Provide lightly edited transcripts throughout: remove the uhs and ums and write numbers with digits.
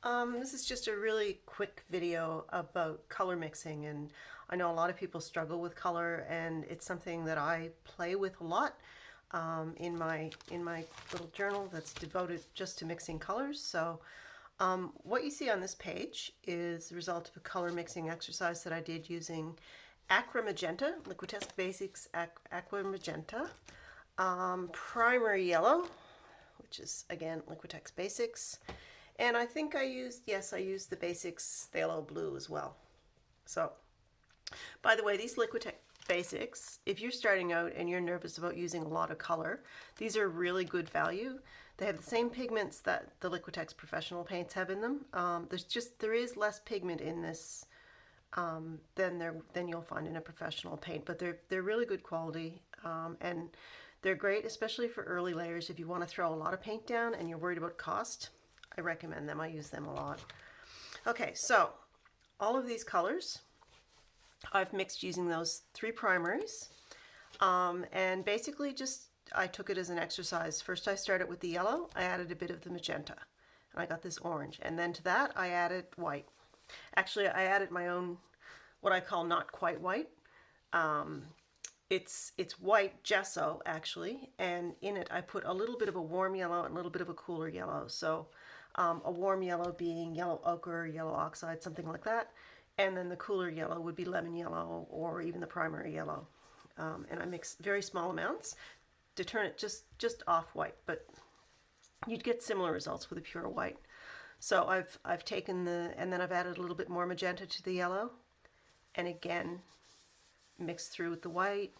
This is just a really quick video about color mixing, and I know a lot of people struggle with color, and it's something that I play with a lot in my little journal that's devoted just to mixing colors. So what you see on this page is the result of a color mixing exercise that I did using Acra Magenta, Liquitex Basics Aqua Magenta, primary yellow, which is again Liquitex Basics. And I think I used the Basics Phthalo Blue as well. So, by the way, these Liquitex Basics, if you're starting out and you're nervous about using a lot of color, these are really good value. They have the same pigments that the Liquitex Professional paints have in them. There is less pigment in this than you'll find in a professional paint, but they're really good quality, and they're great, especially for early layers. If you want to throw a lot of paint down and you're worried about cost, I recommend them. I use them a lot. Okay, so all of these colors I've mixed using those three primaries, and basically I took it as an exercise. First I started with the yellow, I added a bit of the magenta, and I got this orange, and then to that I added white. Actually, I added my own, what I call not quite white. It's white gesso actually, and in it I put a little bit of a warm yellow and a little bit of a cooler yellow. So a warm yellow being yellow ochre, yellow oxide, something like that, and then the cooler yellow would be lemon yellow or even the primary yellow. And I mix very small amounts to turn it just off white, but you'd get similar results with a pure white. So I've taken and then I've added a little bit more magenta to the yellow, and again mixed through with the white,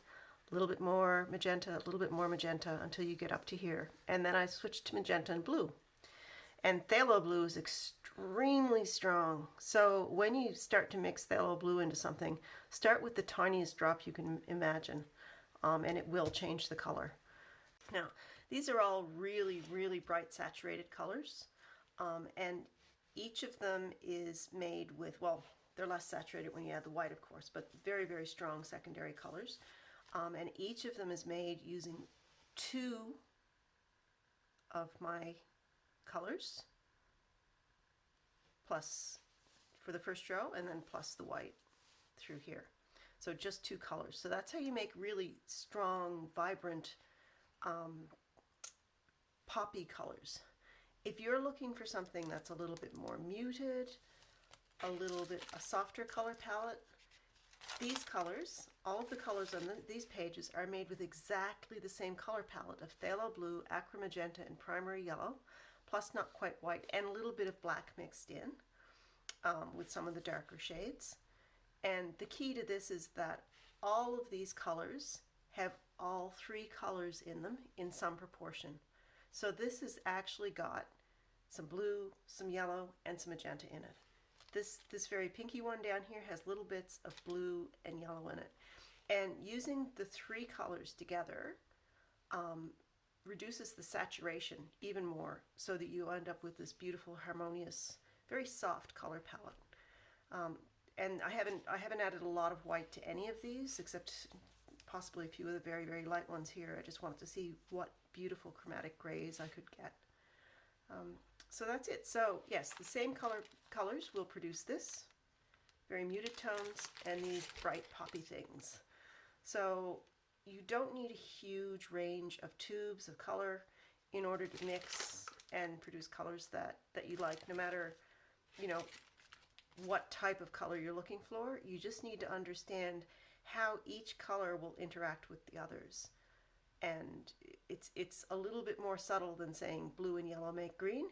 a little bit more magenta, a little bit more magenta until you get up to here. And then I switched to magenta and blue. And Phthalo Blue is extremely strong. So when you start to mix Phthalo Blue into something, start with the tiniest drop you can imagine, and it will change the color. Now, these are all really, really bright saturated colors, and each of them is made with, well, they're less saturated when you add the white, of course, but very, very strong secondary colors. And each of them is made using two of my colors, plus for the first row, and then plus the white through here. So just two colors. So that's how you make really strong, vibrant, poppy colors. If you're looking for something that's a little bit more muted, a softer color palette, these colors, all of the colors on these pages are made with exactly the same color palette of Phthalo Blue, Acra Magenta, and Primary Yellow, plus not quite white, and a little bit of black mixed in with some of the darker shades. And the key to this is that all of these colors have all three colors in them in some proportion. So this has actually got some blue, some yellow, and some magenta in it. This very pinky one down here has little bits of blue and yellow in it. And using the three colors together reduces the saturation even more, so that you end up with this beautiful, harmonious, very soft color palette. And I haven't added a lot of white to any of these, except possibly a few of the very, very light ones here. I just wanted to see what beautiful chromatic grays I could get. So that's it. So yes, the same colors will produce this, very muted tones, and these bright poppy things. So you don't need a huge range of tubes of color in order to mix and produce colors that you like, no matter, what type of color you're looking for. You just need to understand how each color will interact with the others. And it's a little bit more subtle than saying blue and yellow make green.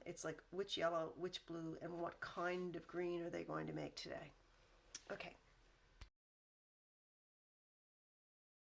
It's like which yellow, which blue, and what kind of green are they going to make today. Okay,